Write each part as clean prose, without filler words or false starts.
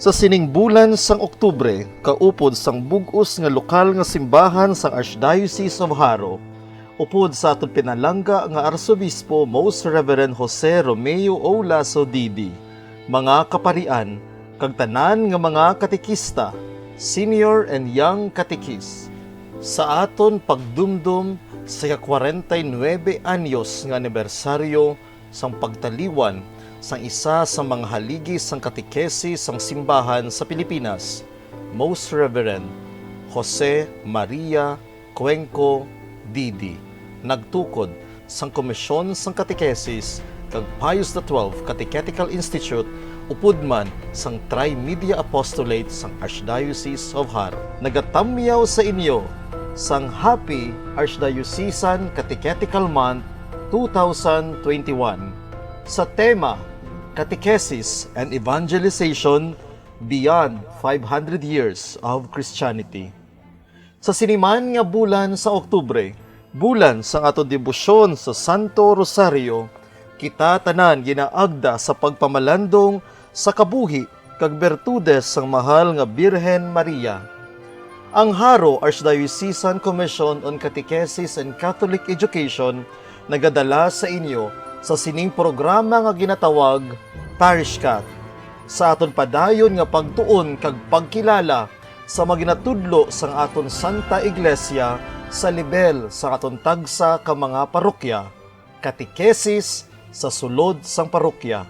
Sa sining bulan sang Oktubre, kaupod sang bug-os nga lokal nga simbahan sang Archdiocese of Haro, upod sa aton pinalangga nga Arsobispo Most Reverend Jose Romeo O. Lasso Didi, mga kaparian, kag tanan nga mga katekista, senior and young catechist, sa aton pagdumdum sa 49 anyos nga anibersaryo sang pagtaliwan sang isa sa mga haligi sang katekesi sang simbahan sa Pilipinas, Most Reverend Jose Maria Cuenco Didi, nagtukod sang komisyon sang katekesis kag Pius XII Catechetical Institute upod man sang Tri-Media Apostolate sang Archdiocese of Haro. Nagatamyaw sa inyo sang Happy Archdiocesan Catechetical Month 2021 sa tema Catechesis and Evangelization Beyond 500 Years of Christianity. Sa siniman nga bulan sa Oktubre, bulan sa ato debosyon sa Santo Rosario, kita tanan ginaagda sa pagpamalandong sa kabuhi kag bertudes sang mahal nga Birhen Maria. Ang Haro Archdiocesan Commission on Catechesis and Catholic Education nagadala sa inyo sa sining programa nga ginatawag Parish Cat, sa aton padayon nga pagtuon kag pagkilala sa maginatudlo sang aton Santa Iglesia sa lebel sa aton tagsa ka mga parokya, katekesis sa sulod sang parokya.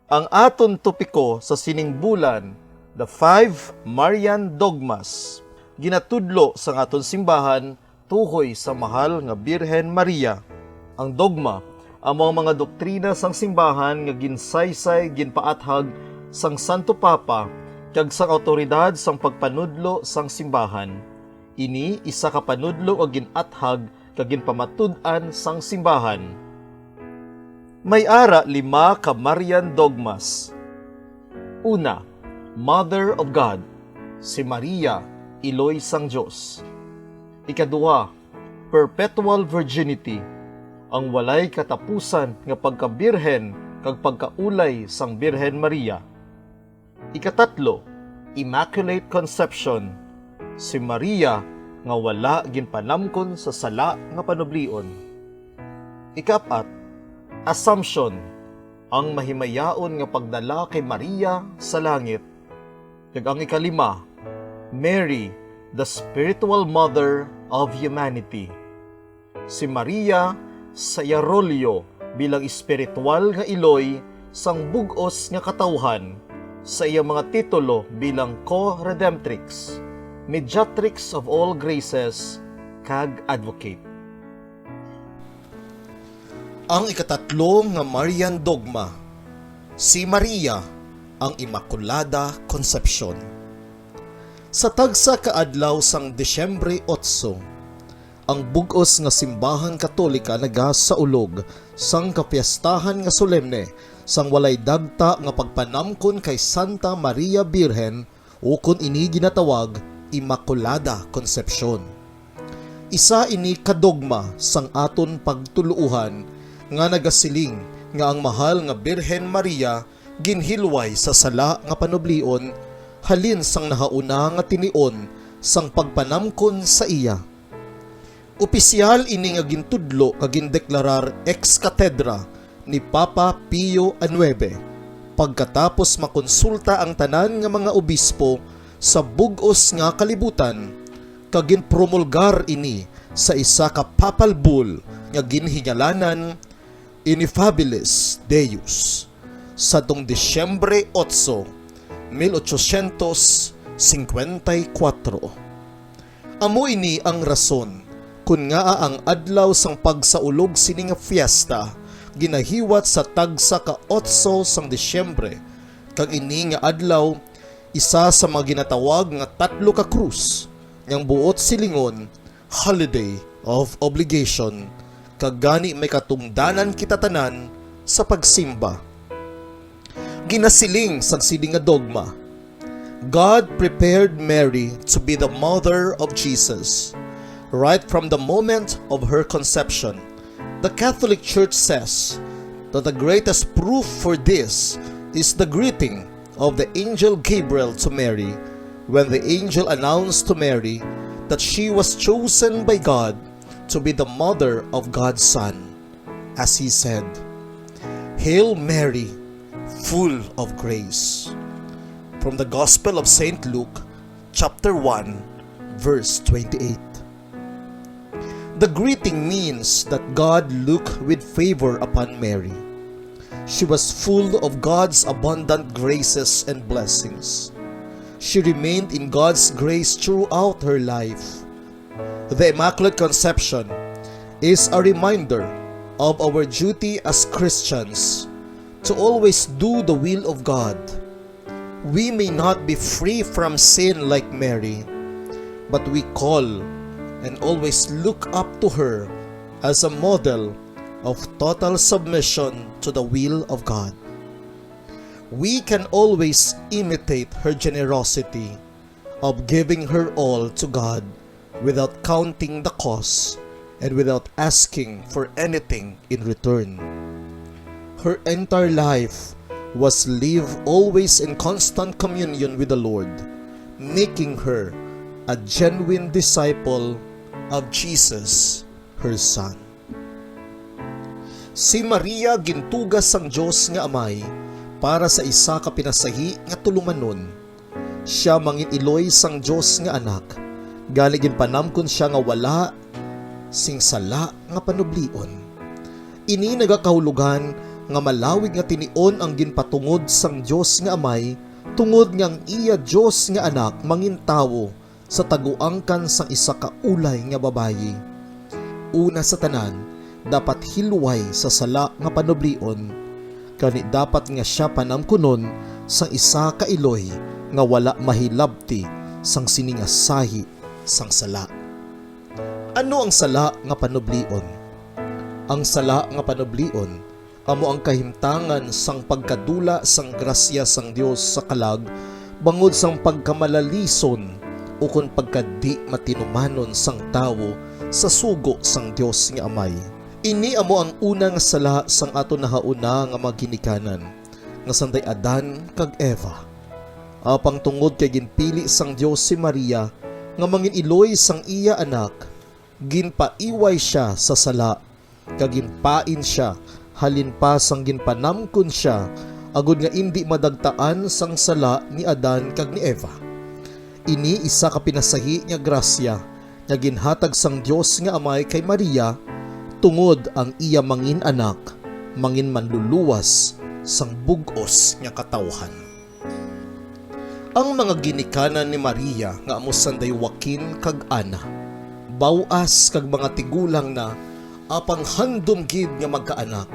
Ang aton topiko sa sining bulan, the 5 Marian Dogmas, ginatudlo sa aton simbahan tuhoy sa mahal nga Birhen Maria. Ang dogma amo mga doktrina sang simbahan nga ginsaysay ginpaathag sang Santo Papa kag sang awtoridad sang pagpanudlo sang simbahan. Ini isa ka panudlo o ginathag kag ginpamatud-an sang simbahan. May ara 5 ka Marian Dogmas. Una, Mother of God, si Maria, Iloy sang Diyos. Ikaduha, Perpetual Virginity, ang walay katapusan nga pagkabirhen kag pagkaulay sang Birhen Maria. Ikatatlo, Immaculate Conception, si Maria nga wala ginpanamkon sa sala nga panublion. Ikaapat, Assumption, ang mahimayaon nga pagdala kay Maria sa langit. Kag ang ikalima, Mary, the spiritual mother of humanity. Si Maria sa Yarolyo bilang espiritual nga iloy sang bug-os nga katawhan sa iyang mga titulo bilang co-redemptrix, mediatrix of all graces, kag advocate. Ang ikatatlo nga Marian Dogma, si Maria, ang Immaculada Conception. Sa tagsa kaadlaw sang Disyembre 8, ang bug-os nga simbahan katolika nagasaulog sang kapiyastahan nga solemne sang walay dagta nga pagpanamkon kay Santa Maria Birhen o kun ini ginatawag Immaculada Conception. Isa ini kadogma sang aton pagtuluuhan nga nagasiling nga ang mahal nga Birhen Maria ginhilway sa sala nga panublion halin sang nahauna nga tinion sang pagpanamkon sa iya. Opisyal ini nga gintudlo kag gindeklarar ex cathedra ni Papa Pio IX pagkatapos makonsulta ang tanan nga mga obispo sa bug-os nga kalibutan kag ginpromulgar ini sa isa ka papal bull nga ginhingalanan Ineffabilis Deus sadtong Disyembre 8, 1854. Amo ini ang rason kun nga ang adlaw sang pagsaulog sini nga fiesta ginahiwat sa tagsa ka 8 sang Disyembre kag ini nga adlaw isa sa mga ginatawag nga 3 ka krus yang buot silingon holiday of obligation kag gani may katungdanan kita tanan sa pagsimba. Ginasiling sa sining nga dogma, God prepared Mary to be the mother of Jesus right from the moment of her conception The Catholic Church says that the greatest proof for this is the greeting of the angel Gabriel to Mary when the angel announced to Mary that she was chosen by God to be the mother of God's Son, as he said, "Hail Mary, full of grace." From the Gospel of St. Luke, chapter 1, verse 28. The greeting means that God looked with favor upon Mary. She was full of God's abundant graces and blessings. She remained in God's grace throughout her life. The Immaculate Conception is a reminder of our duty as Christians to always do the will of God. We may not be free from sin like Mary, but we call and always look up to her as a model of total submission to the will of God. We can always imitate her generosity of giving her all to God without counting the cost and without asking for anything in return. Her entire life was lived always in constant communion with the Lord, making her a genuine disciple of Jesus, her Son. Si Maria gintugas sang Dios nga Amay para sa isa ka pinasahi nga tulumanon. Siya mangin iloy sang Dios nga anak, gali ginpanamkon siya nga wala sing sala nga panublion. Ini nagakahulugan nga malawig nga tinion ang ginpatungod sang Dios nga Amay tungod ngang iya Dios nga anak mangin tawo sa taguangkan sang isa ka ulay nga babayi. Una sa tanan, dapat hilway sa sala nga panublion, kani dapat nga siya panamkunon sang isa ka iloy nga wala mahilabti sang siningasahi sang sala. Ano ang sala nga panublion? Ang sala nga panublion amo ang kahimtangan sang pagkadula sang grasya sang Dios sa kalag bangod sang pagkamalalison ukon pagkadi matinumanon sang tawo sa sugo sang Dios nga Amay. Ini amo ang una nga sala sang ato nahauna nga maginikanan nga sanday Adan kag Eva. Apang tungod kay ginpili sang Dios si Maria nga mangin iloy sang iya anak, ginpaiway siya sa sala kag ginpain siya halin pa sang ginpanamkon siya agud nga indi madagtaan sang sala ni Adan kag ni Eva. Ini isa ka pinasahi nga grasya nga ginhatag sang Dios nga Amay kay Maria tungod ang iya mangin anak mangin manluluwas sang bug-os nga katawhan. Ang mga ginikanan ni Maria nga amo sanday Joaquin kag Ana, bawas kag mga tigulang na apang handom gid nga magkaanak.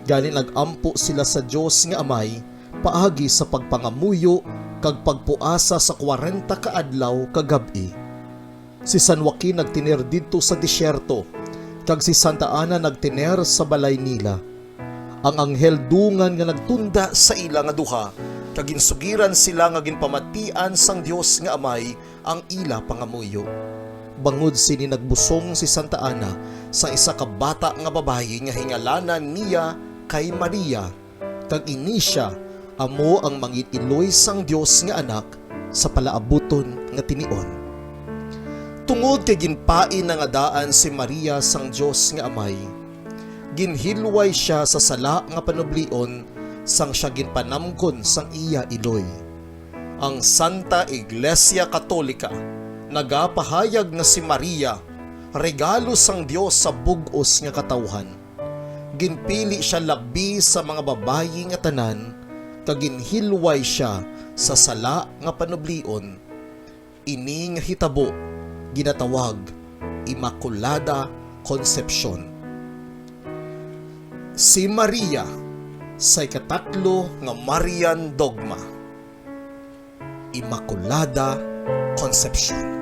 Gani nagampo sila sa Dios nga Amay paagi sa pagpangamuyo kag pagpuasa sa 40 ka adlaw kag gabi. Si San Joaquin nagtiner didto sa disyerto kag si Santa Ana nagtiner sa balay nila. Ang anghel dungan nga nagtunda sa ila nga duha kag ginsugiran sila nga ginpamatian sang Dios nga Amay ang ila pangamuyo. Bangod sini nagbusong si Santa Ana sa isa ka bata nga babayi nga hingalanan niya kay Maria kag ini siya amo ang mangitiloy sang Dios nga anak sa palaabuton nga tinion. Tungod kay ginpain na nga daan si Maria sang Dios nga Amay, ginhilway siya sa sala nga panublion sang siya ginpanamkon sang iya iloy. Ang Santa Iglesia Katolika nagapahayag nga si Maria regalo sang Dios sa bug-os nga katawhan. Ginpili siya labi sa mga babayi nga tanan kag ginhilway siya sa sala nga panublion. Ini nga hitabo ginatawag Immaculada Concepcion. Si Maria sa ikatatlo nga Marian dogma, Immaculada Concepcion.